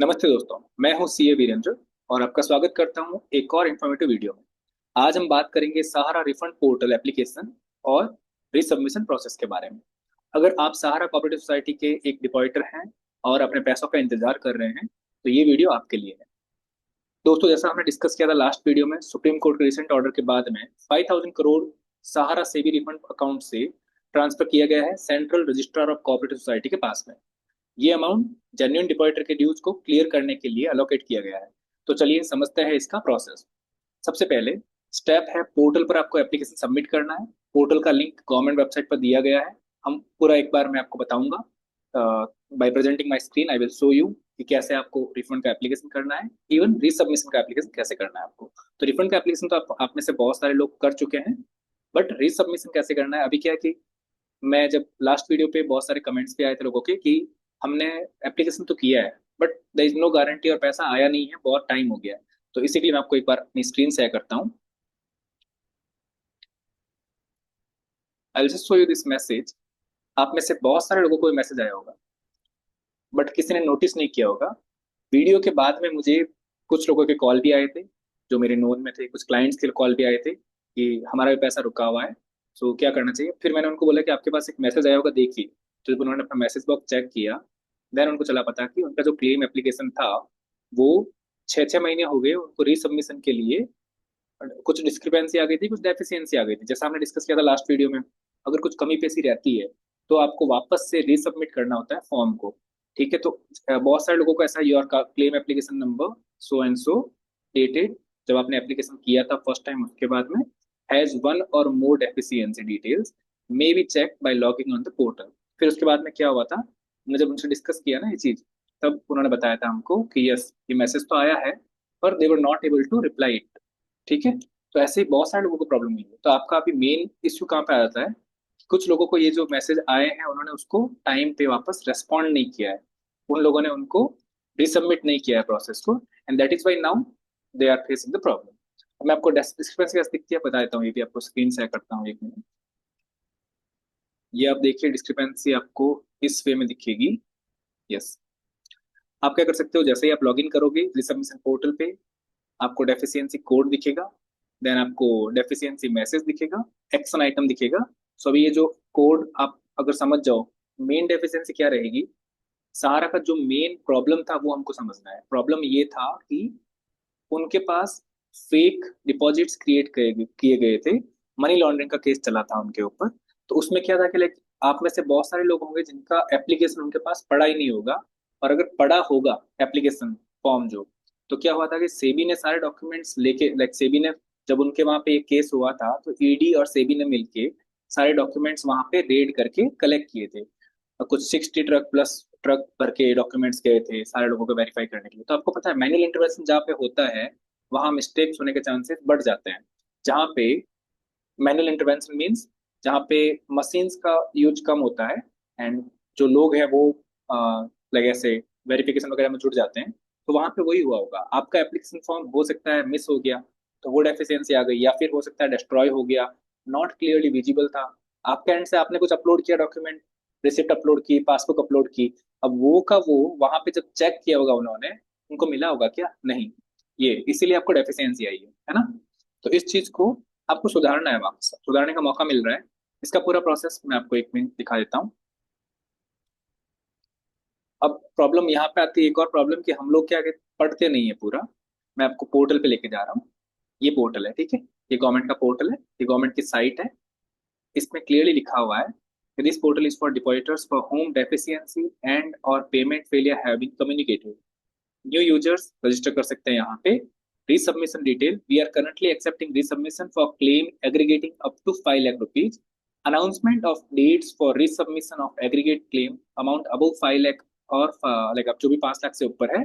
नमस्ते दोस्तों, मैं हूं सीए वीरेंद्र और आपका स्वागत करता हूं एक और इन्फॉर्मेटिव वीडियो में। आज हम बात करेंगे सहारा रिफंड पोर्टल एप्लीकेशन और रिसबमिशन प्रोसेस के बारे में। अगर आप सहारा कोऑपरेटिव सोसाइटी के एक डिपॉजिटर हैं और अपने पैसों का इंतजार कर रहे हैं तो ये वीडियो आपके लिए है। दोस्तों, जैसा हमने डिस्कस किया था लास्ट वीडियो में, सुप्रीम कोर्ट के रिसेंट ऑर्डर के बाद में 5,000 करोड़ सहारा सेबी रिफंड अकाउंट से ट्रांसफर किया गया है central registrar of cooperative society के पास में। ये अमाउंट जेन्युइन डिपॉजिटर के ड्यूज को क्लियर करने के लिए अलोकेट किया गया है। तो चलिए समझते हैं इसका प्रोसेस। सबसे पहले स्टेप है, पोर्टल पर आपको एप्लीकेशन सबमिट करना है। पोर्टल का लिंक गवर्नमेंट वेबसाइट पर दिया गया है। हम पूरा एक बार मैं आपको बताऊंगा। Bye presenting my screen I will show you कि कैसे आपको रिफंड का एप्लीकेशन करना है, इवन रीसबमिशन का एप्लीकेशन कैसे करना है आपको। तो रिफंड का एप्लीकेशन तो आप में से बहुत सारे लोग कर चुके हैं, बट रीसबमिशन कैसे करना है, अभी क्या है कि मैं जब लास्ट वीडियो पे बहुत सारे कमेंट्स भी आए थे लोगों के कि हमने एप्लीकेशन तो किया है but there is no guarantee और पैसा आया नहीं है, बहुत टाइम हो गया है। तो इसीलिए मैं आपको एक बार अपनी स्क्रीन शेयर करता हूँ। I will just show you this message. आप में से बहुत सारे लोगों को ये मैसेज आया होगा बट किसी ने नोटिस नहीं किया होगा। वीडियो के बाद में मुझे कुछ लोगों के कॉल भी आए थे जो मेरे नोन में थे, कुछ क्लाइंट्स के कॉल भी आए थे कि हमारा भी पैसा रुका हुआ है, सो क्या करना चाहिए। फिर मैंने उनको बोला कि आपके पास एक मैसेज आया होगा, देखिए। तो जब उन्होंने अपना मैसेज बॉक्स चेक किया, देन उनको चला पता कि उनका जो क्लेम एप्लीकेशन था वो 6-6 महीने हो गए उनको रीसबमिशन के लिए। कुछ डिस्क्रिपेंसी आ गई थी, कुछ डेफिशिएंसी आ गई थी, जैसा हमने डिस्कस किया था लास्ट वीडियो में। अगर कुछ कमी पेशी रहती है तो आपको वापस से रीसबमिट करना होता है फॉर्म को। ठीक है, तो बहुत सारे लोगों को ऐसा, your claim application number so and so dated, जब आपने एप्लीकेशन किया था फर्स्ट टाइम, उसके बाद में हैज वन और more deficiency details may be check by logging on the portal. फिर उसके बाद में क्या हुआ था, हमने जब उनसे डिस्कस किया ना ये चीज, तब उन्होंने बताया था हमको कि यस, ये मैसेज तो आया है पर they were not able to reply it. ठीक है, तो ऐसे ही बहुत सारे लोगों को प्रॉब्लम हुई है। तो आपका अभी मेन इश्यू कहाँ पे आ जाता है, कुछ लोगों को ये जो मैसेज आए हैं उन्होंने उसको टाइम पे वापस रेस्पॉन्ड नहीं किया है, उन लोगों ने उनको रिसबमिट नहीं किया है प्रोसेस को, and that is why now they are facing the problem. अब मैं आपको डिस्क्रिपेंसी कैसे दिखती है बता देता हूँ, ये भी आपको स्क्रीन शेयर करता हूँ, एक मिनट। ये आप देखिए, डिस्क्रिपेंसी आपको इस वे में दिखेगी। यस, आप क्या कर सकते हो, जैसे ही आप लॉगिन करोगे रिसबमिशन पोर्टल पे, आपको डेफिशिएंसी कोड दिखेगा, देन आपको डेफिशिएंसी मैसेज दिखेगा, एक्शन आइटम दिखेगा। सो अभी ये जो कोड आप अगर समझ जाओ, मेन डेफिशिएंसी क्या रहेगी, सहारा का जो मेन प्रॉब्लम था वो हमको समझना है। प्रॉब्लम ये था कि उनके पास फेक डिपॉजिट्स क्रिएट किए गए थे, मनी लॉन्ड्रिंग का केस चला था उनके ऊपर। तो उसमें क्या था कि लाइक, आप में से बहुत सारे लोग होंगे जिनका एप्लीकेशन उनके पास पड़ा ही नहीं होगा, और अगर पड़ा होगा एप्लीकेशन फॉर्म जो, तो क्या हुआ था कि सेबी ने सारे डॉक्यूमेंट्स लेके, लाइक सेबी ने जब उनके वहां पे एक केस हुआ था तो ईडी और सेबी ने मिलके सारे डॉक्यूमेंट्स वहां पे रेड करके कलेक्ट किए थे। और कुछ 60 ट्रक प्लस ट्रक भर के डॉक्यूमेंट्स गए थे सारे लोगों को वेरीफाई करने के लिए। तो आपको पता है मैनुअल इंटरवेंशन जहाँ पे होता है वहां मिस्टेक्स होने के चांसेस बढ़ जाते हैं। जहाँ पे मैनुअल इंटरवेंशन मीन्स जहाँ पे मशीन्स का यूज कम होता है एंड जो लोग हैं वो लाइक ऐसे वेरिफिकेशन वगैरह में जुट जाते हैं, तो वहां पे वही हुआ होगा। आपका एप्लीकेशन फॉर्म हो सकता है मिस हो गया, तो वो डेफिशिएंसी आ गई, या फिर हो सकता है डिस्ट्रॉय हो गया, नॉट क्लियरली विजिबल था। आपके एंड से आपने कुछ अपलोड किया डॉक्यूमेंट, रिसिप्ट अपलोड की, पासबुक अपलोड की, अब वो का वो वहां पे जब चेक किया होगा उन्होंने, उनको मिला होगा क्या, नहीं। ये इसीलिए आपको डेफिशिएंसी आई है ना। तो इस चीज को आपको सुधारना है, वापस सुधारने का मौका मिल रहा है। इसका पूरा प्रोसेस मैं आपको एक मिनट दिखा देता हूँ। अब प्रॉब्लम यहाँ पे आती है, एक और प्रॉब्लम, कि हम लोग क्या कहते, पढ़ते नहीं है पूरा। मैं आपको पोर्टल पे लेके जा रहा हूँ। ये पोर्टल है, ठीक है, ये गवर्नमेंट का पोर्टल है, ये गवर्नमेंट की साइट है। इसमें क्लियरली लिखा हुआ है, this portal is for depositors for home deficiency and और payment failure have been communicated. New users register कर सकते हैं यहाँ पे। Resubmission detail, we are currently accepting resubmission for claim aggregating up to 5 lakh rupees. Announcement of dates for resubmission of aggregate claim amount above 5 lakh और like अब जो भी 5 लाख से ऊपर है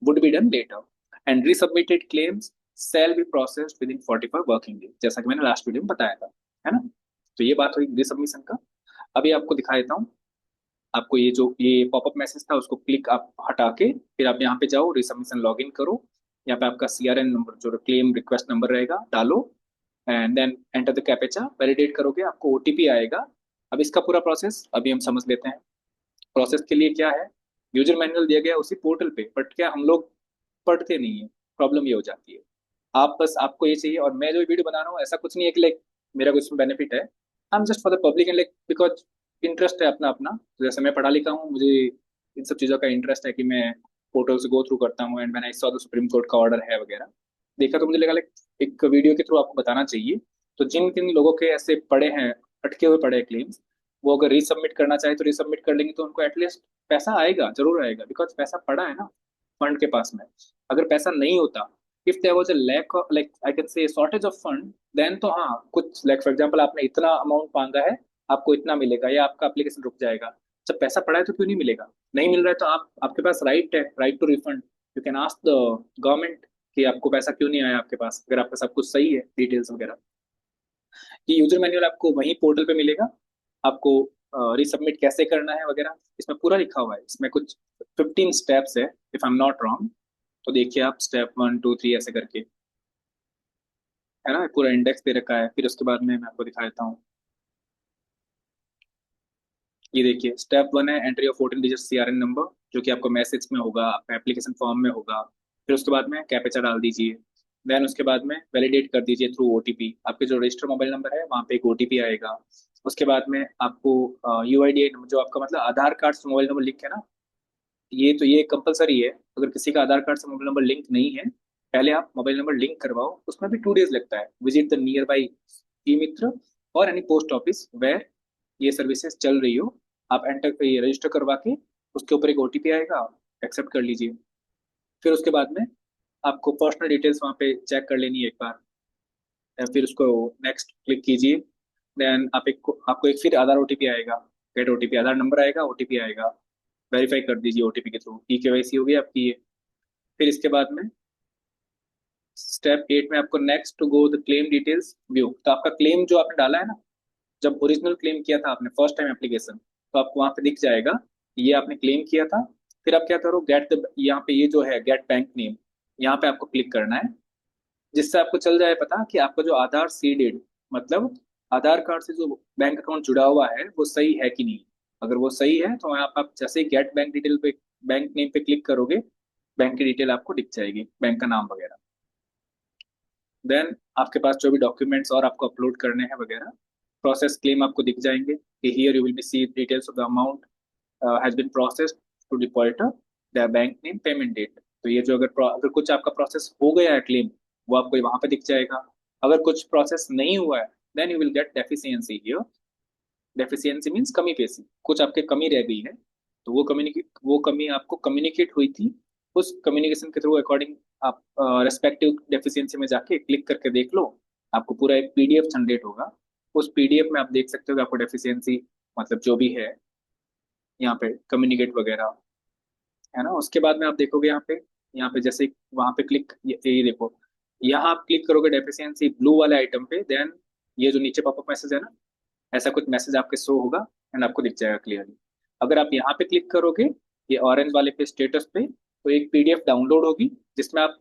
would be done later, and resubmitted claims shall be processed within 45 working day, जैसा कि मैंने लास्ट वीडियो में बताया था, है ना। तो ये बात हुई रीसबमिशन का। अभी आपको दिखा देता हूँ। आपको ये जो ये पॉपअप मैसेज था उसको क्लिक आप हटा के फिर आप यहाँ पे जाओ, रिसबमिशन लॉगिन करो। यहाँ पे आपका सीआरएन नंबर जो क्लेम रिक्वेस्ट नंबर रहेगा डालो, and then enter the captcha, validate करोगे, आपको ओटीपी आएगा। अब इसका पूरा प्रोसेस अभी हम समझ लेते हैं। प्रोसेस के लिए क्या है, यूजर मैनुअल दिया गया उसी पोर्टल पे, बट क्या हम लोग पढ़ते नहीं है, प्रॉब्लम ये हो जाती है। आप बस, आपको ये चाहिए, और मैं जो वीडियो बना रहा हूँ ऐसा कुछ नहीं है कि लाइक मेरा कुछ बेनिफिट है, I am just for the public and like because interest है अपना अपना। तो जैसे मैं पढ़ा लिखा हूँ, मुझे इन सब चीज़ों का इंटरेस्ट है कि मैं पोर्टल्स गो थ्रू करता हूँ, and when I saw the supreme court का ऑर्डर है वगैरह देखा, तो मुझे लगा लाइक एक वीडियो के थ्रू आपको बताना चाहिए। तो जिन जिन लोगों के ऐसे पड़े हैं, अटके हुए पड़े हैं क्लेम्स, वो अगर रीसबमिट करना चाहे तो रीसबमिट कर लेंगे, तो उनको एटलीस्ट पैसा आएगा, जरूर आएगा, बिकॉज पैसा पड़ा है ना फंड के पास में। अगर पैसा नहीं होता, if there was a lack like I can say shortage of fund, then तो हाँ कुछ लाइक फॉर एग्जांपल आपने इतना अमाउंट मांगा है, आपको इतना मिलेगा, या आपका एप्लीकेशन रुक जाएगा। जब पैसा पड़ा है तो क्यों नहीं मिलेगा? नहीं मिल रहा है तो आप, आपके पास राइट है, right to refund. You can ask the government कि आपको पैसा क्यों नहीं आया आपके पास, अगर आपका सब कुछ सही है, डिटेल्स वगैरह। ये यूजर मैनुअल आपको वहीं पोर्टल पे मिलेगा। आपको रीसबमिट कैसे करना है वगैरह इसमें पूरा लिखा हुआ है। इसमें कुछ 15 स्टेप्स है if I am not wrong. तो देखिए आप, स्टेप 1 2 3 ऐसे करके है ना, पूरा इंडेक्स दे रखा है। फिर उसके बाद में मैं आपको दिखा देता हूँ। ये देखिए, स्टेप 1 है entry of 14 digit CRN number, जो कि आपको मैसेज में होगा, आपका एप्लीकेशन फॉर्म में होगा। फिर उसके बाद में कैप्चा डाल दीजिए। देन उसके बाद में वैलिडेट कर दीजिए थ्रू OTP। आपके जो रजिस्टर मोबाइल नंबर है वहाँ पे एक OTP आएगा। उसके बाद में आपको UID जो आपका मतलब आधार कार्ड से मोबाइल नंबर लिंक है ना, ये तो ये कंपलसरी है। अगर किसी का आधार कार्ड से मोबाइल नंबर लिंक नहीं है, पहले आप मोबाइल नंबर लिंक करवाओ। उसमें भी 2 डेज लगता है। Visit the near by E मित्र और एनी पोस्ट ऑफिस वेयर ये सर्विसेज चल रही हो। आप एंटर ये रजिस्टर करवा के उसके ऊपर एक OTP आएगा, एक्सेप्ट कर लीजिए। फिर उसके बाद में आपको पर्सनल डिटेल्स वहाँ पे चेक कर लेनी है एक बार। फिर उसको नेक्स्ट क्लिक कीजिए। देन आपको एक फिर आधार OTP आएगा, गेट OTP, आधार नंबर आएगा, OTP आएगा। वेरीफाई कर दीजिए OTP के थ्रू। E KYC होगी आपकी ये। फिर इसके बाद में स्टेप 8 में आपको next to go the claim details view. तो आपका क्लेम जो आपने डाला है ना, जब ओरिजिनल क्लेम किया था आपने फर्स्ट टाइम एप्लीकेशन, तो आपको वहां पे दिख जाएगा ये आपने क्लेम किया था। फिर आप क्या करो, गेट द, यहाँ पे ये जो है गेट बैंक नेम, यहाँ पे आपको क्लिक करना है, जिससे आपको चल जाए पता कि आपका जो आधार सीडेड, मतलब आधार कार्ड से जो बैंक अकाउंट जुड़ा हुआ है वो सही है कि नहीं। अगर वो सही है तो आप जैसे ही गेट बैंक डिटेल पे, बैंक नेम पे क्लिक करोगे, बैंक की डिटेल आपको दिख जाएगी, बैंक का नाम वगैरह। देन आपके पास जो भी डॉक्यूमेंट्स और आपको अपलोड करने हैं वगैरह, प्रोसेस क्लेम आपको दिख जाएंगे कि here you will be see details of the amount has been processed to depositor, the bank name, payment date. तो ये जो अगर कुछ आपका प्रोसेस हो गया है क्लेम, वो आपको वहां पे दिख जाएगा। अगर कुछ प्रोसेस नहीं हुआ है, then you will get deficiency here. Deficiency means कमी पेशी, कुछ आपके कमी रह गई है, तो वो कमी आपको कम्युनिकेट हुई थी। उस कम्युनिकेशन के थ्रू अकॉर्डिंग आप रेस्पेक्टिव डेफिशिएंसी में जाके क्लिक करके देख लो। आपको पूरा एक PDF जनरेट होगा। उस PDF में आप देख सकते हो कि आपको डेफिशिएंसी मतलब जो भी है यहाँ पे कम्युनिकेट वगैरह है ना। उसके बाद में आप देखोगे यहाँ पे जैसे वहां पे क्लिक, ये देखो, यहाँ आप क्लिक करोगे डेफिशिएंसी ब्लू वाले आइटम पे, देन ये जो नीचे पॉपअप मैसेज है ना, ऐसा कुछ मैसेज आपके शो होगा एंड आपको दिख जाएगा क्लियरली। अगर आप यहाँ पे क्लिक करोगे, ये ऑरेंज वाले पे स्टेटस पे, तो एक PDF डाउनलोड होगी, जिसमें आप,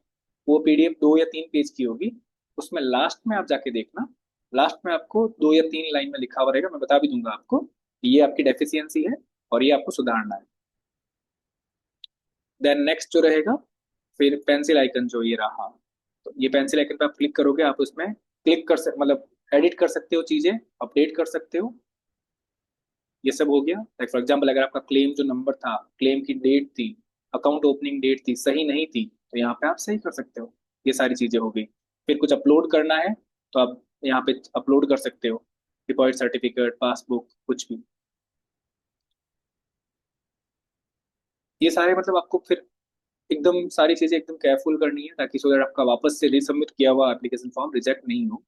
वो PDF 2 या 3 पेज की होगी। उसमें लास्ट में आप जाके देखना, लास्ट में आपको 2 या 3 लाइन में लिखा हुआ रहेगा, मैं बता भी दूंगा आपको कि ये आपकी डेफिशिएंसी है और ये आपको सुधारना है। देन नेक्स्ट जो रहेगा, फिर पेंसिल आइकन जो ये रहा, तो ये पेंसिल आइकन पे आप क्लिक करोगे, आप उसमें क्लिक कर सक मतलब एडिट कर सकते हो चीजें, अपडेट कर सकते हो। ये सब हो गया। लाइक फॉर एग्जाम्पल, अगर आपका क्लेम जो नंबर था, क्लेम की डेट थी, अकाउंट ओपनिंग डेट थी, सही नहीं थी, तो यहाँ पे आप सही कर सकते हो। ये सारी चीजें हो गई। फिर कुछ अपलोड करना है तो आप यहाँ पे अपलोड कर सकते हो, डिपॉजिट सर्टिफिकेट, पासबुक, कुछ भी। ये सारे मतलब आपको फिर एकदम सारी चीजें एकदम केयरफुल करनी है, ताकि सो दैट आपका वापस से रीसबमिट किया हुआ एप्लीकेशन फॉर्म रिजेक्ट नहीं हो।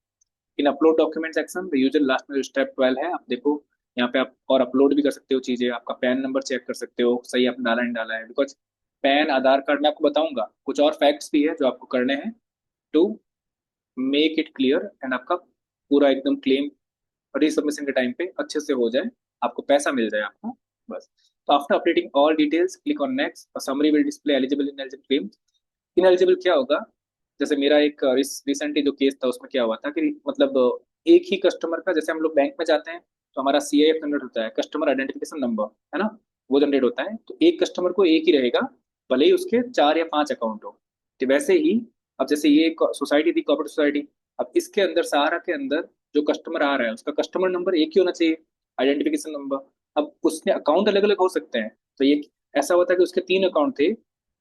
In upload document section, the user last में जो स्टेप 12 है, आप देखो यहाँ पे आप और अपलोड भी कर सकते हो चीजें। आपका पैन नंबर चेक कर सकते हो सही आपने डाला नहीं डाला है, बिकॉज पैन, आधार कार्ड में आपको बताऊंगा कुछ और फैक्ट्स भी है जो आपको करने हैं to make it clear, and आपका पूरा एकदम क्लेम रीसबमिशन के टाइम पे अच्छे से हो जाए, आपको पैसा मिल जाए आपका, बस। तो after updating all details click on next, summary will display eligible in eligible claim. Ineligible क्या होगा, जैसे मेरा एक रिसेंटली जो केस था उसमें क्या हुआ था कि मतलब एक ही कस्टमर का, जैसे हम लोग बैंक में जाते हैं तो हमारा CIF जनरेट होता है, कस्टमर आइडेंटिफिकेशन नंबर, है ना। वो जनरेट होता है, तो एक कस्टमर को एक ही रहेगा, भले ही उसके 4 या 5 अकाउंट हो। तो वैसे ही अब जैसे ये सोसाइटी थी, कॉर्पोरेट सोसाइटी, अब इसके अंदर सहारा के अंदर जो कस्टमर आ रहा है उसका कस्टमर नंबर एक ही होना चाहिए, आइडेंटिफिकेशन नंबर। अब उसके अकाउंट अलग अलग हो सकते हैं, तो ये ऐसा होता है कि उसके 3 अकाउंट थे,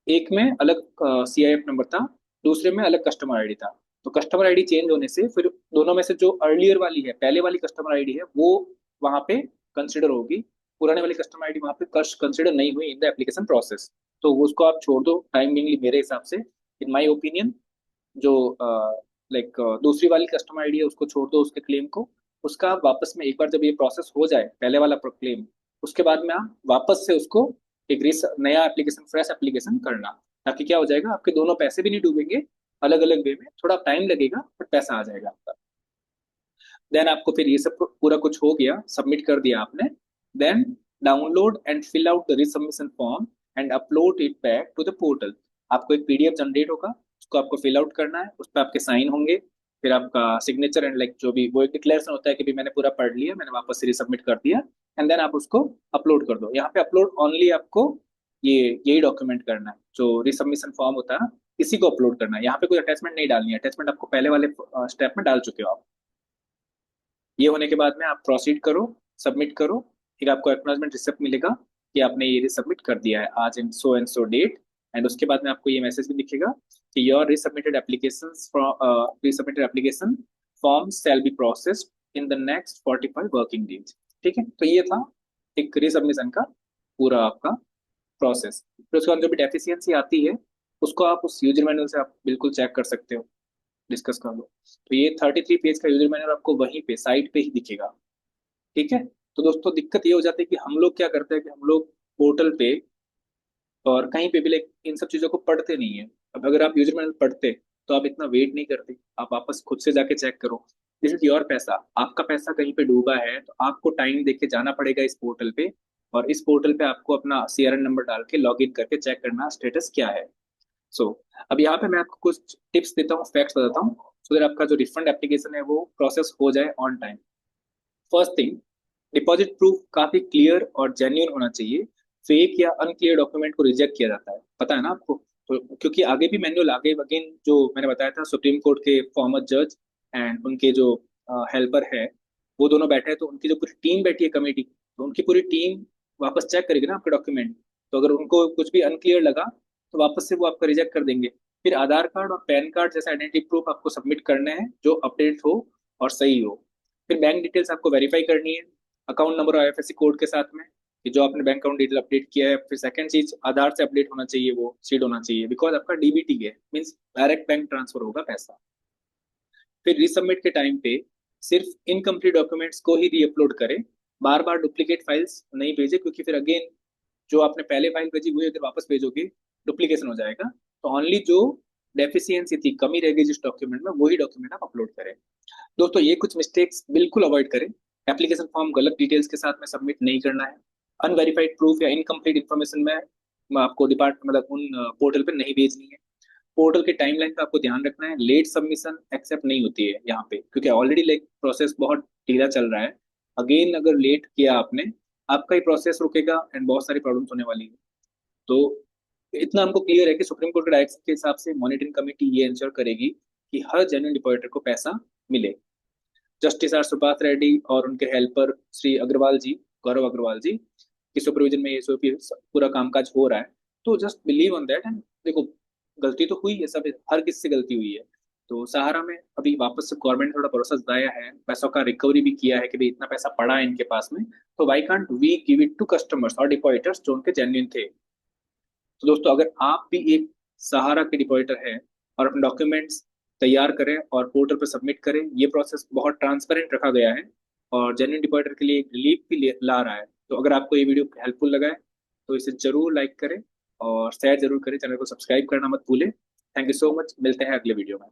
एक में अलग CIF नंबर था, दूसरे में अलग कस्टमर आईडी था। तो कस्टमर आईडी चेंज होने से फिर दोनों में से जो अर्लियर वाली है, पहले वाली कस्टमर आईडी है, वो वहां पे कंसिडर होगी, पुराने वाली कस्टमर आईडी वहां पे कंसिडर नहीं हुई इन द एप्लीकेशन प्रोसेस। तो उसको आप छोड़ दो टाइम बिंगली, मेरे हिसाब से, इन माय ओपिनियन। जो लाइक दूसरी वाली कस्टमर आईडी है उसको छोड़ दो, उसके क्लेम को। उसका आप वापस में एक बार जब ये प्रोसेस हो जाए पहले वाला क्लेम, उसके बाद में आप वापस से उसको एक नया एप्लीकेशन, फ्रेश एप्लीकेशन करना, ताकि क्या हो जाएगा, आपके दोनों पैसे भी नहीं डूबेंगे, अलग अलग वे में थोड़ा टाइम लगेगा बट पैसा आ जाएगा आपका। देन आपको फिर ये सब पूरा कुछ हो गया, सबमिट कर दिया आपने। Then download and fill out the resubmission form and upload it back to the portal. आपको एक PDF जनरेट होगा, उसको आपको फिल आउट करना है, उस पर आपके साइन होंगे, फिर आपका सिग्नेचर एंड लाइक जो भी वो एक डिक्लेरेशन होता है कि भी मैंने पूरा पढ़ लिया, मैंने वापस से रिसबमिट कर दिया। एंड देन आप उसको अपलोड कर दो। यहाँ पे अपलोड ओनली आपको ये यही डॉक्यूमेंट करना है, जो रिसबमिशन फॉर्म होता है इसी को अपलोड करना है। यहाँ पे कोई अटैचमेंट नहीं डालनी है, अटैचमेंट आपको पहले वाले स्टेप में डाल चुके हो आप। ये होने के बाद में आप प्रोसीड करो, सबमिट करो। फिर आपको एक्नॉलेजमेंट रिसिप्ट मिलेगा कि आपने ये सबमिट कर दिया है आज in so and so date. And उसके बाद में आपको ये मैसेज भी दिखेगा कि your resubmitted application form shall be processed in the next 45 working days. ठीक है, तो ये था एक रिसबमिशन का पूरा आपका प्रोसेस। फिर उसके बाद जो भी डेफिशिएंसी आती है उसको आप उस यूजर मैनुअल से आप बिल्कुल चेक कर सकते हो, डिस्कस कर लो। तो ये 33 पेज का यूजर मैनुअल आपको वहीं पे साइट पे ही दिखेगा। ठीक है। तो दोस्तों दिक्कत ये हो जाती है कि हम लोग क्या करते हैं कि हम लोग पोर्टल पे और कहीं पे भी लाइक इन सब चीजों को पढ़ते नहीं है। अब अगर आप यूजर मैनुअल पढ़ते तो आप इतना वेट नहीं करते, आप वापस खुद से जाके चेक करो। दिस इज योर पैसा, आपका पैसा कहीं पे डूबा है तो आपको टाइम देके जाना पड़ेगा इस पोर्टल पे, और इस पोर्टल पे आपको अपना CRN नंबर डाल के लॉग इन करके चेक करना स्टेटस क्या है। सो अब यहाँ पे मैं आपको कुछ टिप्स देता हूँ, फैक्ट्स बताता हूँ, सो दैट आपका जो रिफंड एप्लीकेशन है वो प्रोसेस हो जाए on time. First thing, deposit proof काफी क्लियर और जेन्युइन होना चाहिए। फेक या अनक्लियर डॉक्यूमेंट को रिजेक्ट किया जाता है, पता है ना आपको। तो क्योंकि आगे भी मैनुअल, आगे अगेन जो मैंने बताया था, सुप्रीम कोर्ट के फॉर्मर जज एंड उनके जो हेल्पर है, वो दोनों बैठे हैं, तो उनकी जो पूरी टीम बैठी है कमेटी, तो उनकी पूरी टीम वापस चेक करेगी ना आपके डॉक्यूमेंट। तो अगर उनको कुछ भी अनक्लियर लगा तो वापस से वो आपका रिजेक्ट कर देंगे। फिर आधार कार्ड और पैन कार्ड जैसे आइडेंटिटी प्रूफ आपको सबमिट करने हैं जो अपडेट हो और सही हो। फिर बैंक डिटेल्स आपको वेरीफाई करनी है, अकाउंट नंबर और IFSC कोड के साथ में, कि जो आपने बैंक अकाउंट डिटेल अपडेट किया है। फिर सेकंड चीज, आधार से अपडेट होना चाहिए, वो सीड होना चाहिए, बिकॉज आपका DBT है, मीन्स डायरेक्ट बैंक ट्रांसफर होगा पैसा। फिर रीसबमिट के टाइम पे सिर्फ इनकम्प्लीट डॉक्यूमेंट्स को ही रीअपलोड करें, बार बार डुप्लीकेट फाइल्स नहीं भेजे, क्योंकि फिर अगेन जो आपने पहले फाइल भेजी वही अगर वापस भेजोगे डुप्लीकेशन हो जाएगा। तो ओनली जो डेफिशिएंसी थी, कमी रह गई जिस डॉक्यूमेंट में, वही डॉक्यूमेंट आप अपलोड करें। दोस्तों ये कुछ मिस्टेक्स बिल्कुल अवॉइड करें। एप्लीकेशन फॉर्म गलत डिटेल्स के साथ में सबमिट नहीं करना है। अनवेरिफाइड प्रूफ या इनकम्प्लीट इन्फॉर्मेशन में आपको डिपार्टमेंट मतलब उन पोर्टल पे नहीं भेजनी है। पोर्टल के टाइमलाइन का आपको ध्यान रखना है, लेट सबमिशन एक्सेप्ट नहीं होती है यहाँ पे, क्योंकि ऑलरेडी लाइक प्रोसेस बहुत ढीला चल रहा है। अगेन अगर लेट किया आपने, आपका ही प्रोसेस रुकेगा एंड बहुत सारी प्रॉब्लम्स होने वाली है। तो इतना हमको क्लियर है कि सुप्रीम कोर्ट के डायरेक्शन के हिसाब से मॉनिटरिंग कमेटी ये इंश्योर करेगी कि हर जेन्युइन डिपॉजिटर को पैसा मिले। जस्टिस आर सुभाष रेड्डी और उनके हेल्पर श्री अग्रवाल जी, गौरव अग्रवाल जी की सुपरविजन में ये पूरा कामकाज हो रहा है। तो just believe on that. And देखो, गलती तो हुई है, सब हर किसी से गलती हुई है। तो सहारा में अभी वापस से गवर्नमेंट ने थोड़ा भरोसा जताया है, पैसों का रिकवरी भी किया है कि भाई इतना पैसा पड़ा है इनके पास में, तो why can't we give it to customers और डिपॉजिटर्स जो उनके जेन्युइन थे। तो दोस्तों अगर आप भी एक सहारा के डिपॉजिटर हैं और अपने डॉक्यूमेंट्स तैयार करें और पोर्टल पर सबमिट करें, ये प्रोसेस बहुत ट्रांसपेरेंट रखा गया है और जेन्युइन डिपॉजिटर के लिए एक रिलीफ भी ला रहा है। तो अगर आपको ये वीडियो हेल्पफुल लगा है तो इसे जरूर लाइक करें और शेयर जरूर करें, चैनल को सब्सक्राइब करना मत भूलें। थैंक यू सो मच, मिलते हैं अगले वीडियो में।